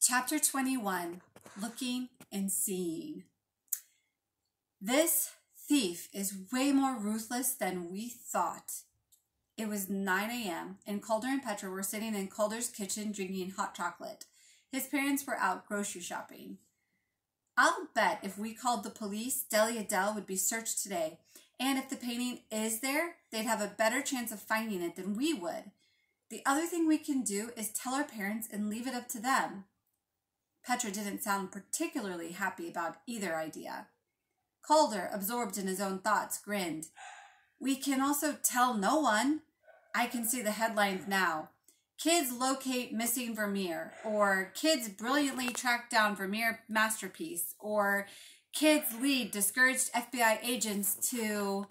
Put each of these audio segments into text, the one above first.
Chapter 21, Looking and Seeing. This thief is way more ruthless than we thought. It was 9 a.m. and Calder and Petra were sitting in Calder's kitchen drinking hot chocolate. His parents were out grocery shopping. I'll bet if we called the police, Delia Dell would be searched today. And if the painting is there, they'd have a better chance of finding it than we would. The other thing we can do is tell our parents and leave it up to them. Petra didn't sound particularly happy about either idea. Calder, absorbed in his own thoughts, grinned. We can also tell no one. I can see the headlines now. Kids locate missing Vermeer, or kids brilliantly track down Vermeer masterpiece, or kids lead discouraged FBI agents to...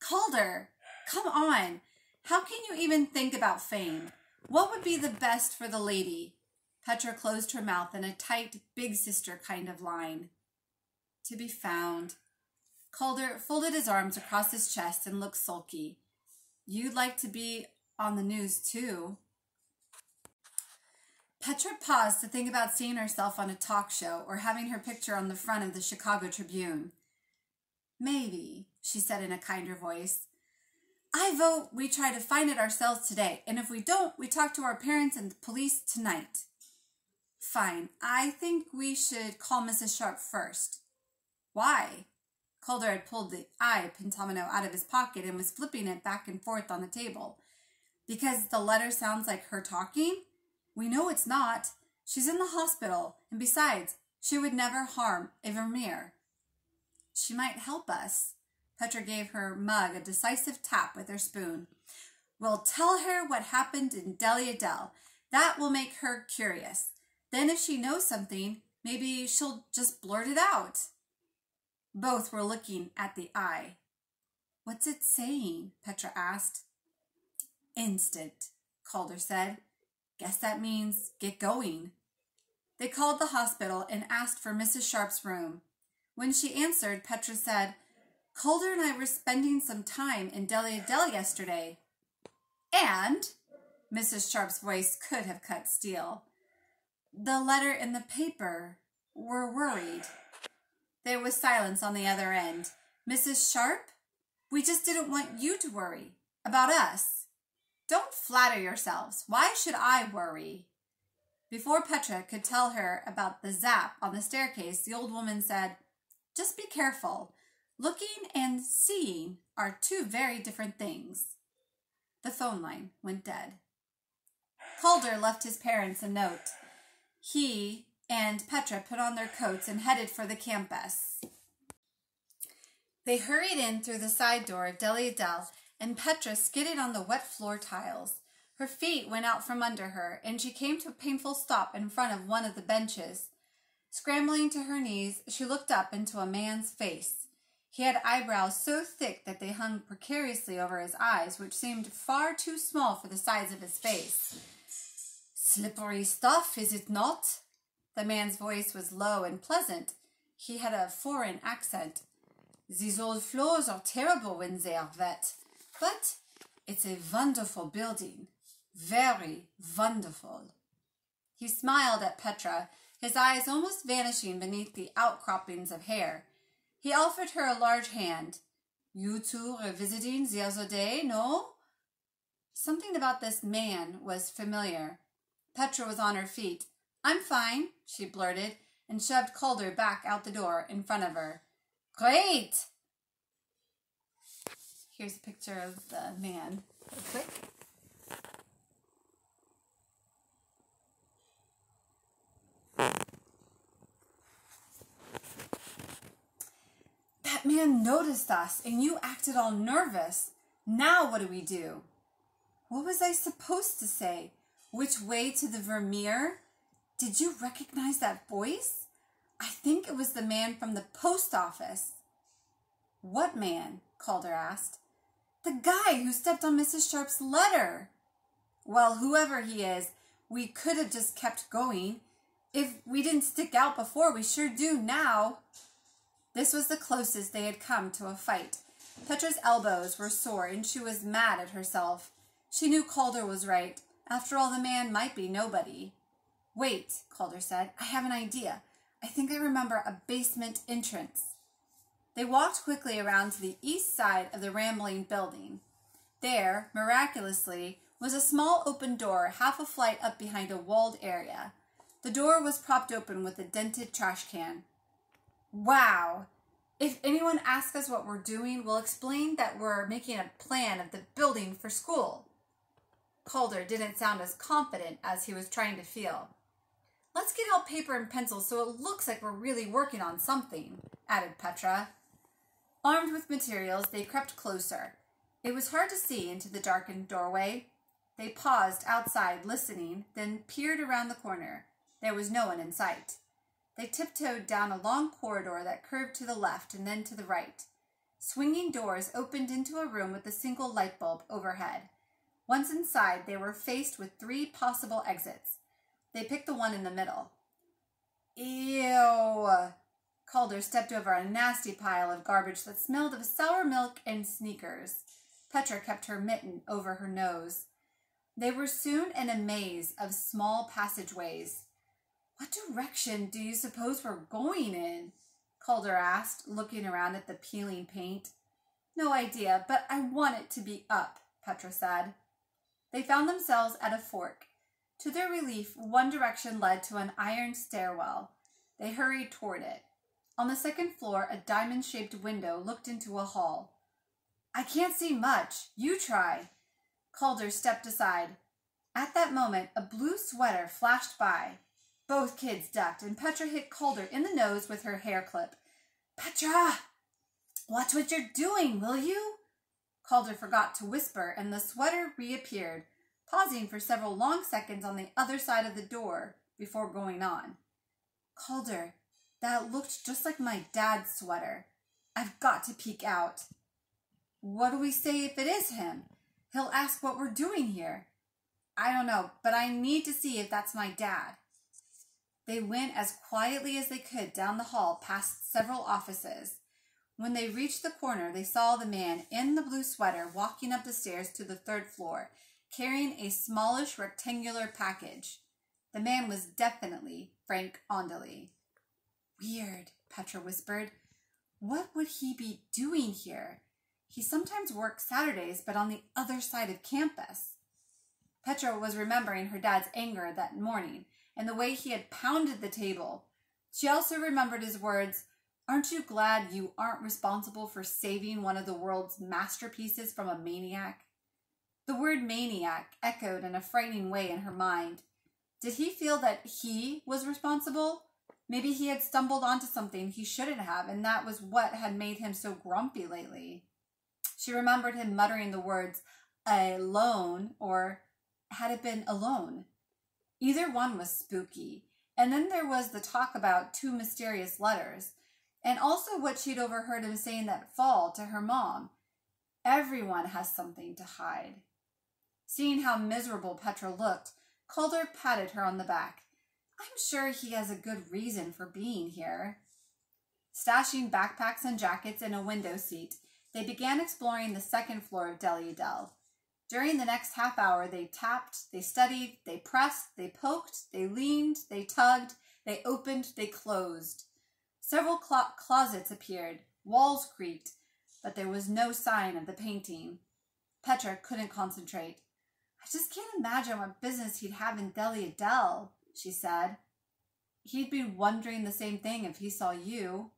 Calder, come on. How can you even think about fame? What would be the best for the lady? Petra closed her mouth in a tight, big sister kind of line. To be found. Calder folded his arms across his chest and looked sulky. You'd like to be on the news, too. Petra paused to think about seeing herself on a talk show or having her picture on the front of the Chicago Tribune. Maybe, she said in a kinder voice. I vote we try to find it ourselves today, and if we don't, we talk to our parents and the police tonight. Fine, I think we should call Mrs. Sharp first. Why? Calder had pulled the I pentomino out of his pocket and was flipping it back and forth on the table. Because the letter sounds like her talking? We know it's not. She's in the hospital, and besides, she would never harm a Vermeer. She might help us. Petra gave her mug a decisive tap with her spoon. We'll tell her what happened in Delia Dell. That will make her curious. Then if she knows something, maybe she'll just blurt it out. Both were looking at the eye. What's it saying? Petra asked. Instant, Calder said. Guess that means get going. They called the hospital and asked for Mrs. Sharp's room. When she answered, Petra said, Calder and I were spending some time in Delia Dell yesterday. And, Mrs. Sharp's voice could have cut steel. The letter in the paper. We're worried. There was silence on the other end. Mrs. Sharp? We just didn't want you to worry. About us. Don't flatter yourselves. Why should I worry? Before Petra could tell her about the zap on the staircase, the old woman said, Just be careful. Looking and seeing are two very different things. The phone line went dead. Calder left his parents a note. He and Petra put on their coats and headed for the campus. They hurried in through the side door of Delia Dell, and Petra skidded on the wet floor tiles. Her feet went out from under her, and she came to a painful stop in front of one of the benches. Scrambling to her knees, she looked up into a man's face. He had eyebrows so thick that they hung precariously over his eyes, which seemed far too small for the size of his face. Slippery stuff, is it not? The man's voice was low and pleasant. He had a foreign accent. These old floors are terrible when they are wet, but it's a wonderful building. Very wonderful. He smiled at Petra, his eyes almost vanishing beneath the outcroppings of hair. He offered her a large hand. You two were visiting the other day, no? Something about this man was familiar. Petra was on her feet. I'm fine, she blurted, and shoved Calder back out the door in front of her. Great! Here's a picture of the man. Real quick. That man noticed us, and you acted all nervous. Now what do we do? What was I supposed to say? Which way to the Vermeer? Did you recognize that voice? I think it was the man from the post office. What man? Calder asked. The guy who stepped on Mrs. Sharp's letter. Well, whoever he is, we could have just kept going. If we didn't stick out before, we sure do now. This was the closest they had come to a fight. Petra's elbows were sore, and she was mad at herself. She knew Calder was right. After all, the man might be nobody. Wait, Calder said. I have an idea. I think I remember a basement entrance. They walked quickly around to the east side of the rambling building. There, miraculously, was a small open door half a flight up behind a walled area. The door was propped open with a dented trash can. Wow! If anyone asks us what we're doing, we'll explain that we're making a plan of the building for school. Calder didn't sound as confident as he was trying to feel. Let's get out paper and pencils so it looks like we're really working on something, added Petra. Armed with materials, they crept closer. It was hard to see into the darkened doorway. They paused outside, listening, then peered around the corner. There was no one in sight. They tiptoed down a long corridor that curved to the left and then to the right. Swinging doors opened into a room with a single light bulb overhead. Once inside, they were faced with 3 possible exits. They picked the one in the middle. Ew! Calder stepped over a nasty pile of garbage that smelled of sour milk and sneakers. Petra kept her mitten over her nose. They were soon in a maze of small passageways. What direction do you suppose we're going in? Calder asked, looking around at the peeling paint. No idea, but I want it to be up, Petra said. They found themselves at a fork. To their relief, one direction led to an iron stairwell. They hurried toward it. On the second floor, a diamond-shaped window looked into a hall. I can't see much. You try. Calder stepped aside. At that moment, a blue sweater flashed by. Both kids ducked, and Petra hit Calder in the nose with her hair clip. Petra! Watch what you're doing, will you? Calder forgot to whisper, and the sweater reappeared, pausing for several long seconds on the other side of the door before going on. Calder, that looked just like my dad's sweater. I've got to peek out. What do we say if it is him? He'll ask what we're doing here. I don't know, but I need to see if that's my dad. They went as quietly as they could down the hall past several offices. When they reached the corner, they saw the man in the blue sweater walking up the stairs to the 3rd floor, carrying a smallish rectangular package. The man was definitely Frank Ondely. Weird, Petra whispered. What would he be doing here? He sometimes works Saturdays, but on the other side of campus. Petra was remembering her dad's anger that morning and the way he had pounded the table. She also remembered his words, "Aren't you glad you aren't responsible for saving one of the world's masterpieces from a maniac?" The word maniac echoed in a frightening way in her mind. Did he feel that he was responsible? Maybe he had stumbled onto something he shouldn't have, and that was what had made him so grumpy lately. She remembered him muttering the words, alone, or had it been alone? Either one was spooky. And then there was the talk about 2 mysterious letters, and also what she'd overheard him saying that fall to her mom. Everyone has something to hide. Seeing how miserable Petra looked, Calder patted her on the back. I'm sure he has a good reason for being here. Stashing backpacks and jackets in a window seat, they began exploring the 2nd floor of Delia Dell. During the next half hour, they tapped, they studied, they pressed, they poked, they leaned, they tugged, they opened, they closed. Several closets appeared, walls creaked, but there was no sign of the painting. Petra couldn't concentrate. I just can't imagine what business he'd have in Delia Dell, she said. He'd be wondering the same thing if he saw you.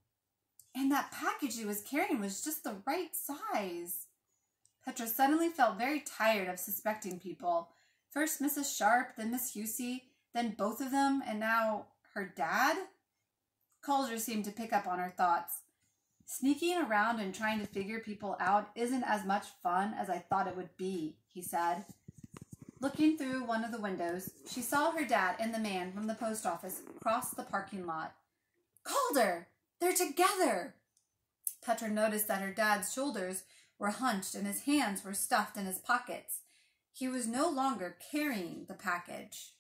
And that package he was carrying was just the right size. Petra suddenly felt very tired of suspecting people. First Mrs. Sharp, then Miss Husey, then both of them, and now her dad? Calder seemed to pick up on her thoughts. Sneaking around and trying to figure people out isn't as much fun as I thought it would be, he said. Looking through one of the windows, she saw her dad and the man from the post office cross the parking lot. Calder! They're together! Petra noticed that her dad's shoulders were hunched and his hands were stuffed in his pockets. He was no longer carrying the package.